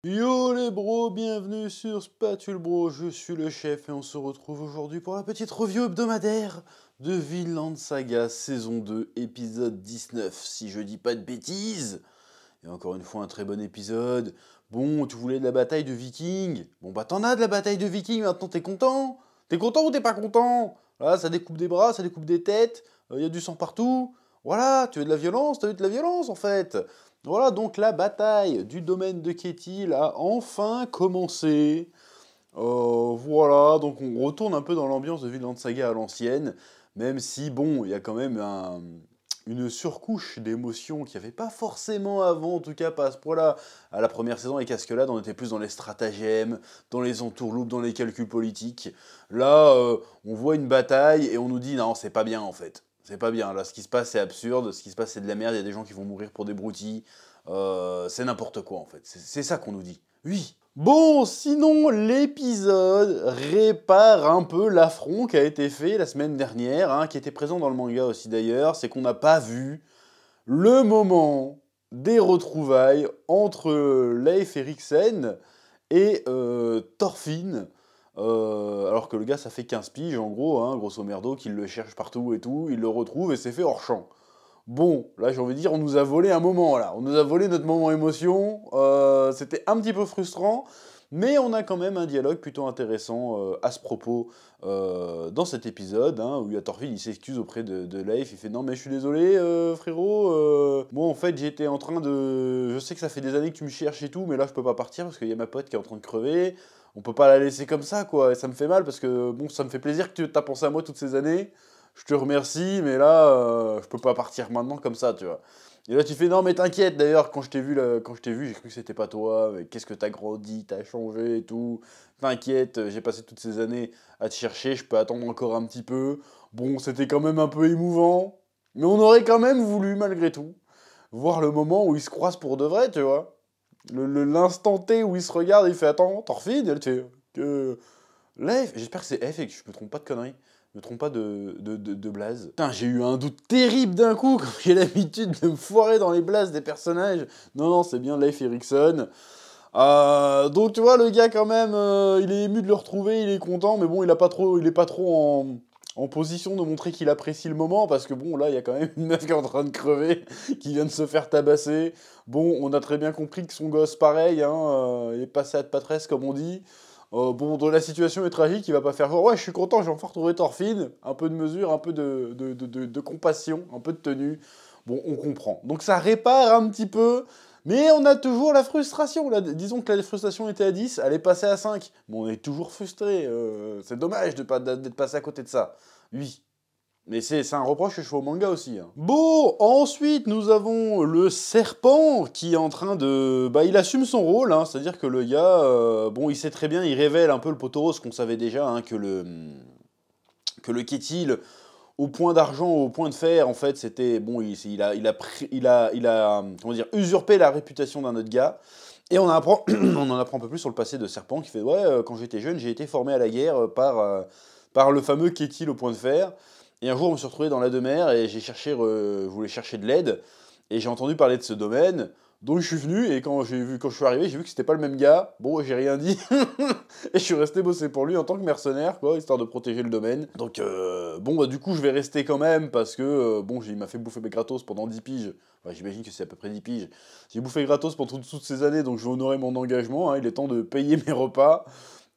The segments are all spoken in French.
Yo les bros, bienvenue sur Spatule Bro, je suis le chef et on se retrouve aujourd'hui pour la petite review hebdomadaire de Vinland Saga saison 2 épisode 19, si je dis pas de bêtises. Et encore une fois un très bon épisode. Bon, tu voulais de la bataille de vikings? Bon bah t'en as de la bataille de vikings, maintenant t'es content? T'es content ou t'es pas content? Là, ça découpe des bras, ça découpe des têtes, y a du sang partout. Voilà, tu veux de la violence? T'as eu de la violence en fait. Voilà, donc la bataille du domaine de Kétil a enfin commencé. Voilà, donc on retourne un peu dans l'ambiance de Vinland Saga à l'ancienne, même si, bon, il y a quand même une surcouche d'émotions qu'il n'y avait pas forcément avant, en tout cas pas à ce point-là. À la première saison, avec Cascade, on était plus dans les stratagèmes, dans les entourloupes, dans les calculs politiques. Là, on voit une bataille et on nous dit, non, c'est pas bien en fait. C'est pas bien, là ce qui se passe c'est absurde, ce qui se passe c'est de la merde, il y a des gens qui vont mourir pour des broutilles, c'est n'importe quoi en fait, c'est ça qu'on nous dit. Oui. Bon, sinon l'épisode répare un peu l'affront qui a été fait la semaine dernière, hein, qui était présent dans le manga aussi d'ailleurs, c'est qu'on n'a pas vu le moment des retrouvailles entre Leif Eriksen et Thorfinn, alors que le gars ça fait 15 piges en gros, hein, grosso merdo, qu'il le cherche partout et tout, il le retrouve et c'est fait hors champ. Bon, là j'ai envie de dire, on nous a volé un moment là, on nous a volé notre moment émotion, c'était un petit peu frustrant, mais on a quand même un dialogue plutôt intéressant à ce propos dans cet épisode, hein, où Thorfinn il s'excuse auprès de Leif, il fait non mais je suis désolé frérot, moi en fait j'étais en train de... Je sais que ça fait des années que tu me cherches et tout, mais là je peux pas partir parce qu'il y a ma pote qui est en train de crever, on peut pas la laisser comme ça quoi, et ça me fait mal parce que bon ça me fait plaisir que tu as pensé à moi toutes ces années, je te remercie, mais là, je peux pas partir maintenant comme ça, tu vois. Et là, tu fais, non, mais t'inquiète, d'ailleurs, quand je t'ai vu, j'ai cru que c'était pas toi, mais qu'est-ce que t'as grandi, t'as changé et tout. T'inquiète, j'ai passé toutes ces années à te chercher, je peux attendre encore un petit peu. Bon, c'était quand même un peu émouvant, mais on aurait quand même voulu, malgré tout, voir le moment où ils se croisent pour de vrai, tu vois. L'instant T où ils se regardent, il fait, attends, Thorfinn, elle fait, que... Là, j'espère que c'est F et que je me trompe pas de conneries. Je me trompe pas de blaze. Putain, j'ai eu un doute terrible d'un coup, comme j'ai l'habitude de me foirer dans les blazes des personnages. Non, non, c'est bien Leif Erikson. Donc tu vois, le gars quand même, il est ému de le retrouver, il est content, mais bon, il est pas trop en position de montrer qu'il apprécie le moment, parce que bon, là, il y a quand même une meuf qui est en train de crever, qui vient de se faire tabasser. Bon, on a très bien compris que son gosse, pareil, hein, il est passé à de patresse, comme on dit. Bon, dans la situation est tragique, il va pas faire genre, ouais, je suis content, j'ai enfin retrouvé Thorfinn. Un peu de mesure, un peu de compassion, un peu de tenue. Bon, on comprend. Donc ça répare un petit peu, mais on a toujours la frustration. Là, disons que la frustration était à 10, elle est passée à 5. Bon, on est toujours frustré. C'est dommage d'être passé à côté de ça. Oui. Mais c'est un reproche que je fais au manga aussi, hein. Bon, ensuite, nous avons le serpent qui est en train de... Bah, il assume son rôle, hein, c'est-à-dire que le gars, bon, il sait très bien, il révèle un peu le Potoro, ce qu'on savait déjà, hein, que le Kétil, au point d'argent, au point de fer, en fait, c'était... Bon, il a comment dire, usurpé la réputation d'un autre gars. Et on apprend, on en apprend un peu plus sur le passé de Serpent, qui fait, ouais, quand j'étais jeune, j'ai été formé à la guerre par le fameux Kétil au point de fer. Et un jour, je me suis retrouvé dans la mer et je voulais chercher de l'aide. Et j'ai entendu parler de ce domaine. Donc je suis venu et quand je suis arrivé, j'ai vu que c'était pas le même gars. Bon, j'ai rien dit. Et je suis resté bosser pour lui en tant que mercenaire, quoi, histoire de protéger le domaine. Donc bon, bah du coup, je vais rester quand même parce que, bon, il m'a fait bouffer mes gratos pendant 10 piges. Enfin, j'imagine que c'est à peu près 10 piges. J'ai bouffé gratos pendant toutes ces années, donc je vais honorer mon engagement, hein. Il est temps de payer mes repas.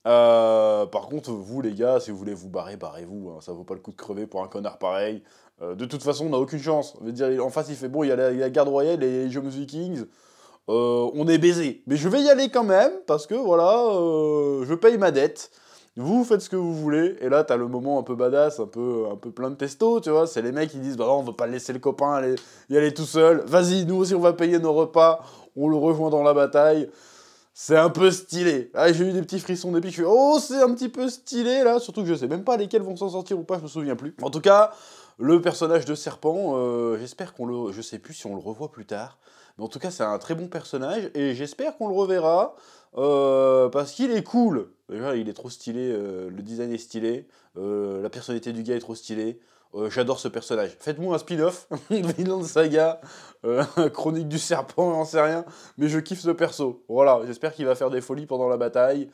Par contre, vous les gars, si vous voulez vous barrer, barrez-vous, hein, ça vaut pas le coup de crever pour un connard pareil. De toute façon, on n'a aucune chance. Je veux dire, en face, il fait bon, il y a la garde royale et les Jeux Vikings. On est baisé. Mais je vais y aller quand même, parce que voilà, je paye ma dette. Vous faites ce que vous voulez. Et là, t'as le moment un peu badass, un peu plein de testo, tu vois. C'est les mecs qui disent, bah non, on veut pas laisser le copain y aller tout seul. Vas-y, nous aussi, on va payer nos repas. On le rejoint dans la bataille. C'est un peu stylé. Ah, j'ai eu des petits frissons depuis que je fais oh, c'est un petit peu stylé là. Surtout que je sais même pas lesquels vont s'en sortir ou pas, je me souviens plus. En tout cas, le personnage de Serpent, j'espère qu'on le. Je sais plus si on le revoit plus tard. Mais en tout cas, c'est un très bon personnage et j'espère qu'on le reverra. Parce qu'il est cool. Déjà, il est trop stylé. Le design est stylé. La personnalité du gars est trop stylée. J'adore ce personnage. Faites-moi un spin-off, Vinland Saga, Chronique du Serpent, j'en sais rien, mais je kiffe ce perso. Voilà, j'espère qu'il va faire des folies pendant la bataille.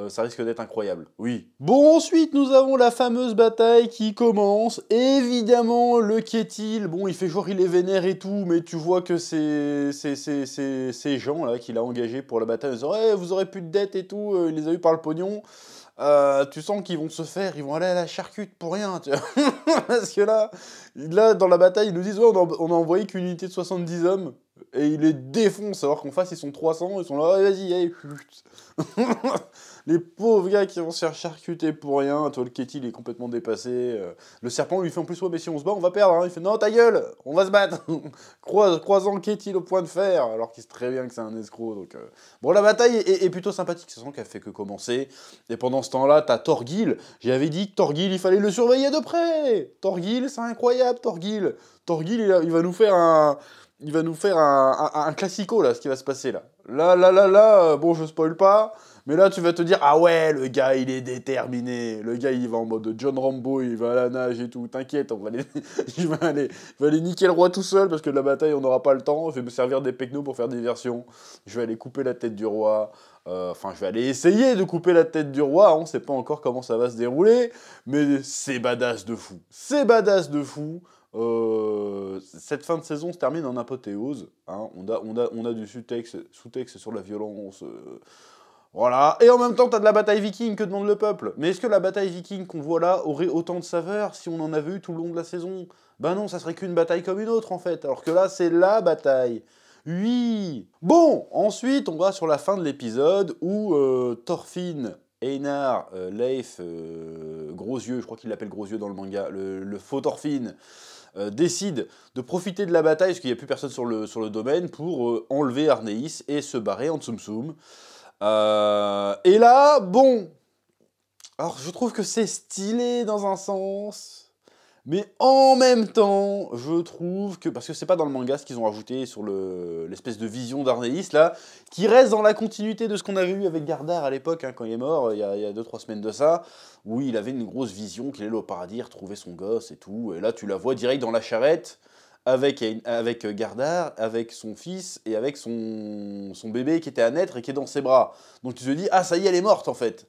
Ça risque d'être incroyable. Oui. Bon, ensuite, nous avons la fameuse bataille qui commence. Évidemment, le Kétil, bon, il fait genre il est vénère et tout, mais tu vois que c'est ces gens-là qu'il a engagés pour la bataille, ils disent ouais, vous aurez plus de dettes et tout, il les a eu par le pognon. Tu sens qu'ils vont se faire, ils vont aller à la charcute pour rien, tu vois. Parce que là, dans la bataille, ils nous disent ouais, on a envoyé qu'une unité de 70 hommes, et ils les défoncent, alors qu'en face, ils sont 300, ils sont là, ouais, vas-y, allez. Les pauvres gars qui vont se faire charcuter pour rien. Toi, le Ketty, il est complètement dépassé. Le serpent lui fait en plus, ouais, mais si on se bat, on va perdre. Hein. Il fait, non, ta gueule, on va se battre. Croisant Ketty au point de fer, alors qu'il sait très bien que c'est un escroc. Donc, bon, la bataille est plutôt sympathique. C'est sent qu'elle fait que commencer. Et pendant ce temps-là, t'as Thorgil. J'avais dit que Thorgil, il fallait le surveiller de près. Thorgil, c'est incroyable, Thorgil. Thorgil, il va nous faire un... Il va nous faire un classico, là, ce qui va se passer, là. Là, bon, je spoil pas, mais là, tu vas te dire, ah ouais, le gars, il est déterminé. Le gars, il va en mode John Rambo, il va à la nage et tout. T'inquiète, il va aller niquer le roi tout seul, parce que de la bataille, on n'aura pas le temps. Je vais me servir des pecnos pour faire diversion. Je vais aller couper la tête du roi. Enfin, je vais aller essayer de couper la tête du roi. On sait pas encore comment ça va se dérouler, mais c'est badass de fou. C'est badass de fou. Cette fin de saison se termine en apothéose. Hein. On a du sous-texte sur la violence. Voilà. Et en même temps, t'as de la bataille viking que demande le peuple. Mais est-ce que la bataille viking qu'on voit là aurait autant de saveur si on en avait eu tout le long de la saison? Ben non, ça serait qu'une bataille comme une autre en fait. Alors que là, c'est la bataille. Oui. Bon, ensuite, on va sur la fin de l'épisode où Thorfinn, Einar, Leif, Gros Yeux, je crois qu'il l'appelle Gros Yeux dans le manga, le faux Thorfinn, décide de profiter de la bataille, parce qu'il n'y a plus personne sur le domaine, pour enlever Arnéis et se barrer en Tsum Tsum. Et là, bon, alors je trouve que c'est stylé dans un sens, mais en même temps, je trouve que, parce que c'est pas dans le manga ce qu'ils ont rajouté sur l'espèce de vision d'Arnéis, là, qui reste dans la continuité de ce qu'on avait eu avec Gardar à l'époque, hein, quand il est mort, il y a 2-3 semaines de ça, où il avait une grosse vision qu'il allait au paradis, retrouver son gosse et tout, et là tu la vois direct dans la charrette, avec Gardar, avec son fils, et avec son bébé qui était à naître et qui est dans ses bras. Donc tu te dis, ah ça y est, elle est morte en fait.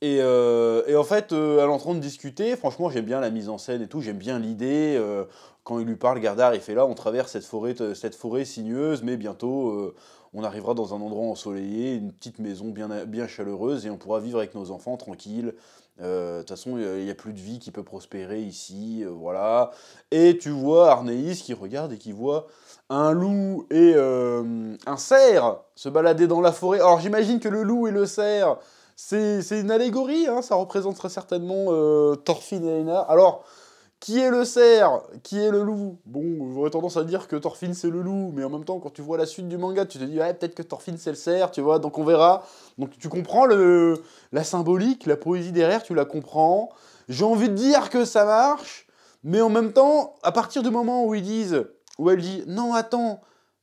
Et en fait, elle est en train de discuter. Franchement, j'aime bien la mise en scène et tout. J'aime bien l'idée. Quand il lui parle, Gardar, il fait là, on traverse cette forêt sinueuse, mais bientôt, on arrivera dans un endroit ensoleillé, une petite maison bien chaleureuse, et on pourra vivre avec nos enfants tranquilles. De toute façon, il n'y a plus de vie qui peut prospérer ici, voilà. Et tu vois Arnéis qui regarde et qui voit un loup et un cerf se balader dans la forêt. Alors j'imagine que le loup et le cerf, c'est une allégorie, hein, ça représenterait certainement Thorfinn et Einar. Alors, qui est le cerf? Qui est le loup? Bon, j'aurais tendance à dire que Thorfinn c'est le loup, mais en même temps, quand tu vois la suite du manga, tu te dis, ouais, peut-être que Thorfinn c'est le cerf, tu vois, donc on verra. Donc tu comprends la symbolique, la poésie derrière, tu la comprends. J'ai envie de dire que ça marche, mais en même temps, à partir du moment où où elle dit, non, attends,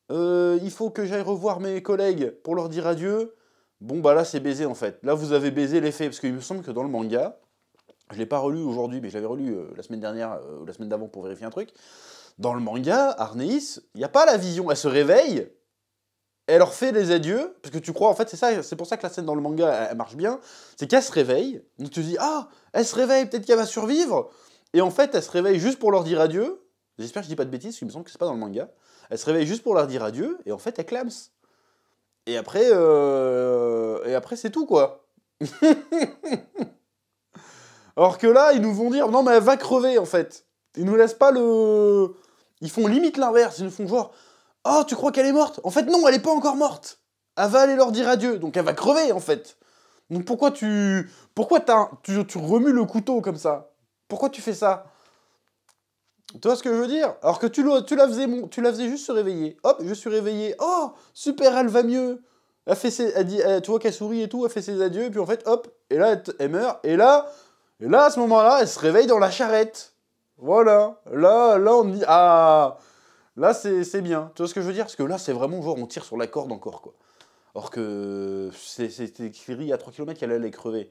il faut que j'aille revoir mes collègues pour leur dire adieu. Bon, bah là, c'est baisé en fait. Là, vous avez baisé l'effet, parce qu'il me semble que dans le manga, je ne l'ai pas relu aujourd'hui, mais je l'avais relu la semaine dernière ou la semaine d'avant pour vérifier un truc. Dans le manga, Arnéis, il n'y a pas la vision. Elle se réveille, elle leur fait les adieux, parce que tu crois, en fait, c'est pour ça que la scène dans le manga, elle marche bien, c'est qu'elle se réveille, donc tu te dis, ah, elle se réveille, peut-être qu'elle va survivre, et en fait, elle se réveille juste pour leur dire adieu. J'espère que je dis pas de bêtises, parce qu'il me semble que c'est pas dans le manga. Elle se réveille juste pour leur dire adieu, et en fait, elle clame. Et après c'est tout, quoi. Alors que là, ils nous vont dire, non, mais elle va crever, en fait. Ils nous laissent pas le... Ils font limite l'inverse, ils nous font genre, oh, tu crois qu'elle est morte? En fait, non, elle est pas encore morte. Elle va aller leur dire adieu, donc elle va crever, en fait. Donc pourquoi tu remues le couteau comme ça? Pourquoi tu fais ça? Tu vois ce que je veux dire? Alors que tu la faisais juste se réveiller. Hop, je suis réveillé. Oh, super, elle va mieux. Tu vois qu'elle sourit et tout, elle fait ses adieux, et puis en fait, hop, et là, elle meurt. Et là, à ce moment-là, elle se réveille dans la charrette. Voilà. Là, on dit, ah, là, c'est bien. Tu vois ce que je veux dire? Parce que là, c'est vraiment genre, on tire sur la corde encore, quoi. Or que c'était écrit à 3 km qu'elle allait crever.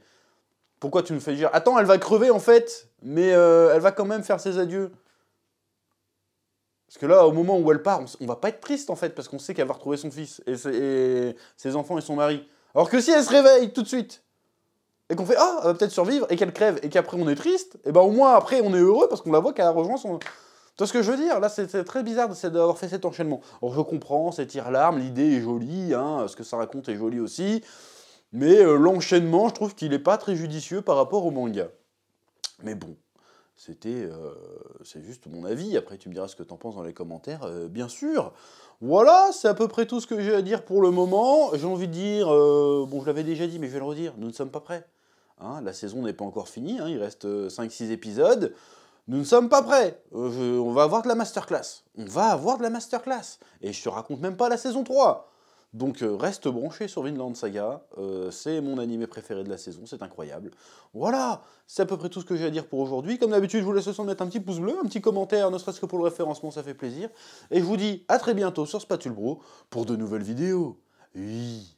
Pourquoi tu me fais dire, attends, elle va crever en fait, mais elle va quand même faire ses adieux. Parce que là, au moment où elle part, on va pas être triste en fait, parce qu'on sait qu'elle va retrouver son fils, et ses enfants et son mari. Alors que si elle se réveille tout de suite, et qu'on fait, ah, elle va peut-être survivre, et qu'elle crève, et qu'après on est triste, et ben au moins après on est heureux, parce qu'on la voit qu'elle a rejoint son... Tu vois ce que je veux dire? Là, c'est très bizarre d'avoir fait cet enchaînement. Alors je comprends, c'est tire-larme, l'idée est jolie, hein, ce que ça raconte est joli aussi, mais l'enchaînement, je trouve qu'il est pas très judicieux par rapport au manga. Mais bon, c'est juste mon avis. Après, tu me diras ce que t'en penses dans les commentaires, bien sûr. Voilà, c'est à peu près tout ce que j'ai à dire pour le moment. J'ai envie de dire, bon, je l'avais déjà dit, mais je vais le redire, nous ne sommes pas prêts. Hein, la saison n'est pas encore finie, hein, il reste 5-6 épisodes. Nous ne sommes pas prêts. On va avoir de la masterclass. On va avoir de la masterclass. Et je te raconte même pas la saison 3. Donc reste branché sur Vinland Saga, c'est mon animé préféré de la saison, c'est incroyable. Voilà, c'est à peu près tout ce que j'ai à dire pour aujourd'hui. Comme d'habitude, je vous laisse le soin de mettre un petit pouce bleu, un petit commentaire, ne serait-ce que pour le référencement, ça fait plaisir. Et je vous dis à très bientôt sur Spatule Bro pour de nouvelles vidéos. Oui.